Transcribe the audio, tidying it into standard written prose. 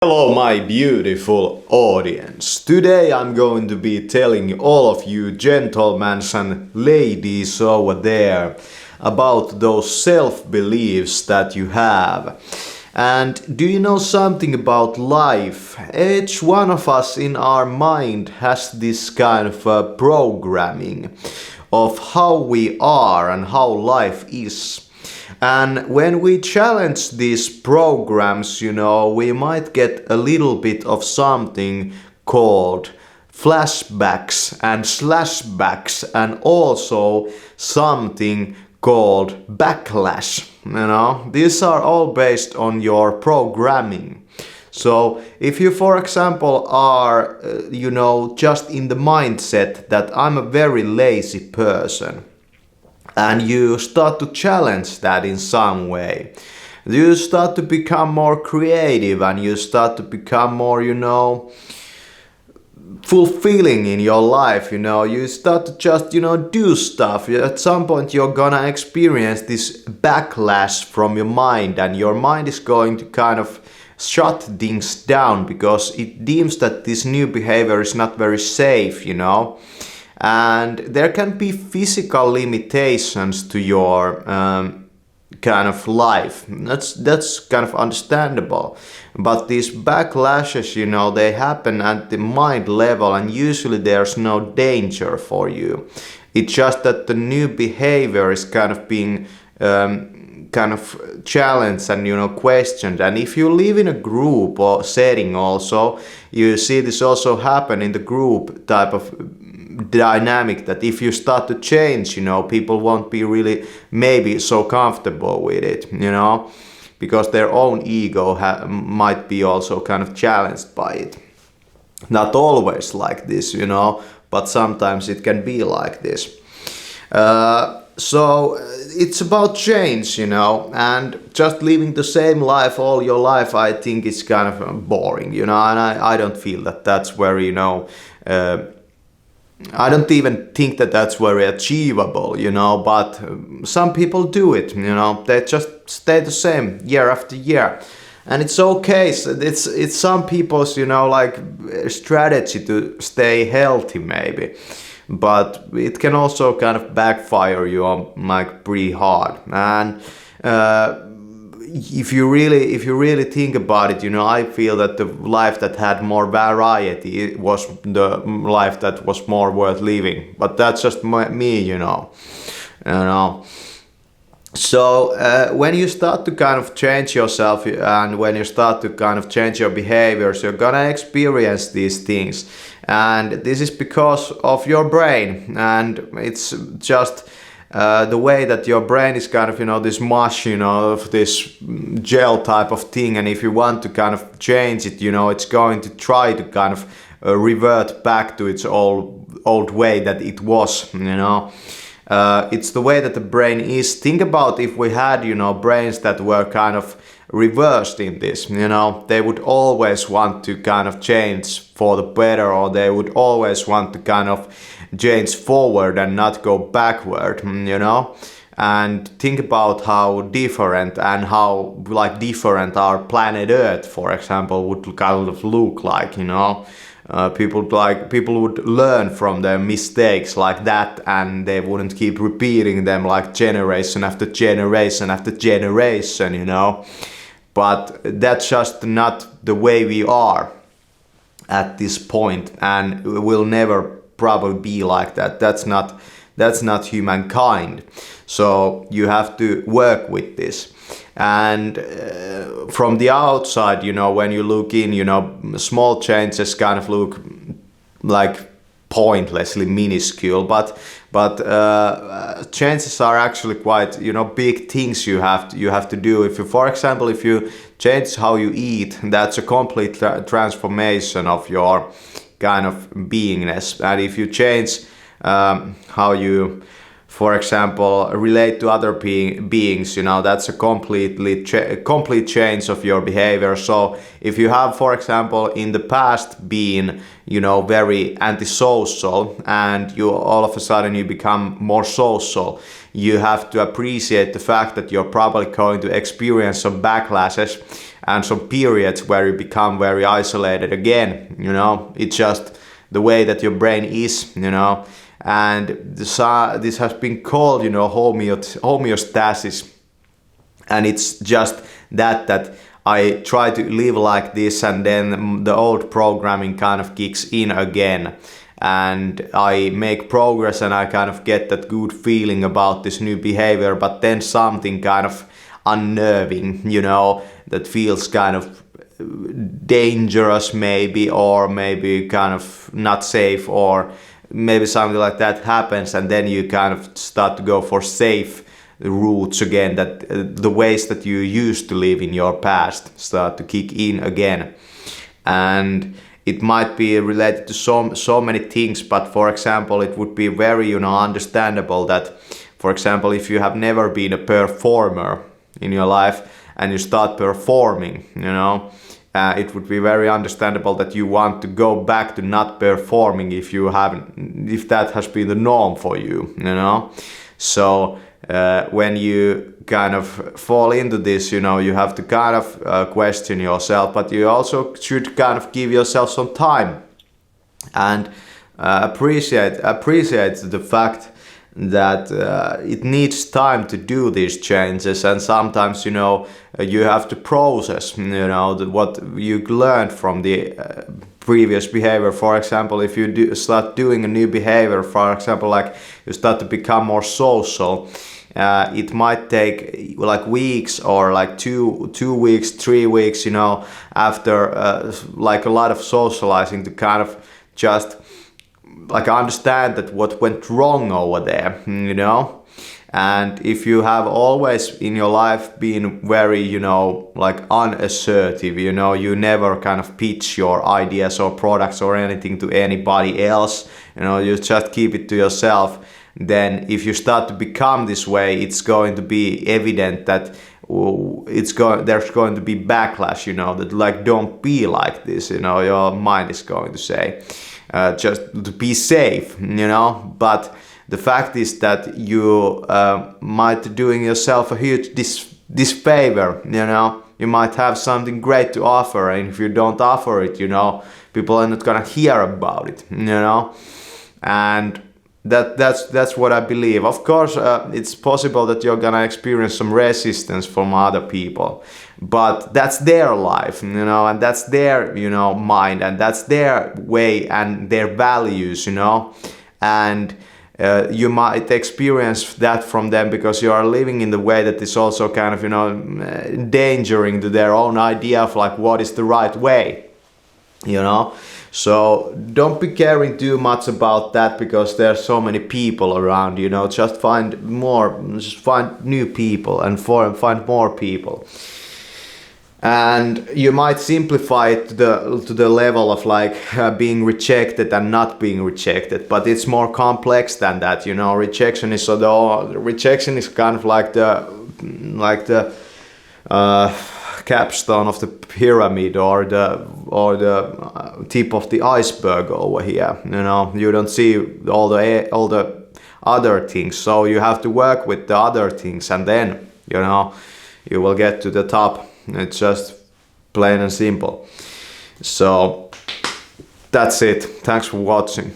Hello my beautiful audience. Today I'm going to be telling all of you gentlemen and ladies over there about those self-beliefs that you have. And do you know something about life? Each one of us in our mind has this kind of programming of how we are and how life is. And when we challenge these programs, we might get a little bit of something called flashbacks and slashbacks, and also something called backlash. These are all based on your programming. So if you, for example, are, just in the mindset that I'm a very lazy person, and you start to challenge that in some way, you start to become more creative and you start to become more, fulfilling in your life. You start to just, do stuff. At some point you're gonna experience this backlash from your mind, and your mind is going to kind of shut things down because it deems that this new behavior is not very safe. And there can be physical limitations to your kind of life. That's kind of understandable. But these backlashes, they happen at the mind level, and usually there's no danger for you. It's just that the new behavior is kind of being kind of challenged and questioned. And if you live in a group or setting also, you see this also happen in the group type of dynamic, that if you start to change, people won't be really maybe so comfortable with it, because their own ego might be also kind of challenged by it. Not always like this, but sometimes it can be like this. So it's about change, and just living the same life all your life, I think it's kind of boring, and I don't feel that that's very, I don't even think that that's very achievable, but some people do it, they just stay the same year after year. And it's okay. So it's some people's, strategy to stay healthy maybe. But it can also kind of backfire you on pretty hard. And if you really think about it, I feel that the life that had more variety was the life that was more worth living. But that's just me, So when you start to kind of change yourself, and when you start to kind of change your behaviors, you're gonna experience these things. And this is because of your brain, and it's just the way that your brain is kind of, this mush, of this gel type of thing. And if you want to kind of change it, it's going to try to kind of revert back to its old way that it was, It's the way that the brain is. Think about if we had, brains that were kind of reversed in this, they would always want to kind of change for the better, or they would always want to kind of change forward and not go backward, And think about how different and how different our planet Earth, for example, would kind of look like, People would learn from their mistakes like that, and they wouldn't keep repeating them like generation after generation after generation, But that's just not the way we are at this point, and will never probably be like that. That's not humankind. So you have to work with this. And from the outside, when you look in, small changes kind of look like pointlessly minuscule, but changes are actually quite, big things you have to do. If you, for example, if you change how you eat, that's a complete transformation of your kind of beingness. And if you change how you, for example, relate to other beings, that's a complete change of your behavior. So if you have, for example, in the past been, very antisocial, and you all of a sudden you become more social, you have to appreciate the fact that you're probably going to experience some backlashes, and some periods where you become very isolated again, you know. It's just the way that your brain is, you know. And this has been called, you know, homeostasis. And it's just that I try to live like this, and then the old programming kind of kicks in again. And I make progress and I kind of get that good feeling about this new behavior, but then something kind of unnerving, you know, that feels kind of dangerous maybe, or maybe kind of not safe, or maybe something like that happens, and then you kind of start to go for safe routes again, that the ways that you used to live in your past start to kick in again. And it might be related to so many things, but for example, it would be very, you know, understandable that, for example, if you have never been a performer in your life and you start performing, you know, it would be very understandable that you want to go back to not performing if that has been the norm for you, you know. So when you kind of fall into this, you know, you have to kind of question yourself, but you also should kind of give yourself some time and appreciate the fact that it needs time to do these changes. And sometimes, you know, you have to process, you know, what you learned from the previous behavior. For example, if you start doing a new behavior, for example, like you start to become more social, it might take like weeks, or like two weeks, 3 weeks, you know, after like a lot of socializing, to kind of just like understand that what went wrong over there, you know. And if you have always in your life been very, you know, like unassertive, you know, you never kind of pitch your ideas or products or anything to anybody else, you know, you just keep it to yourself, then if you start to become this way, it's going to be evident that there's going to be backlash, you know, that like, don't be like this, you know, your mind is going to say, just to be safe, you know. But the fact is that you might doing yourself a huge disfavor, you know. You might have something great to offer, and if you don't offer it, you know, people are not gonna hear about it, you know. And that's what I believe. Of course, it's possible that you're gonna experience some resistance from other people, but that's their life, you know, and that's their, you know, mind, and that's their way and their values, you know. And you might experience that from them because you are living in the way that is also kind of, you know, endangering to their own idea of like what is the right way, you know. So don't be caring too much about that, because there are so many people around, you know. Just find new people and find more people. And you might simplify it to the level of like being rejected and not being rejected, but it's more complex than that, you know. Rejection is kind of like the capstone of the pyramid, or the tip of the iceberg over here, you know. You don't see all the other things, so you have to work with the other things, and then, you know, you will get to the top. It's just plain and simple. So that's it. Thanks for watching.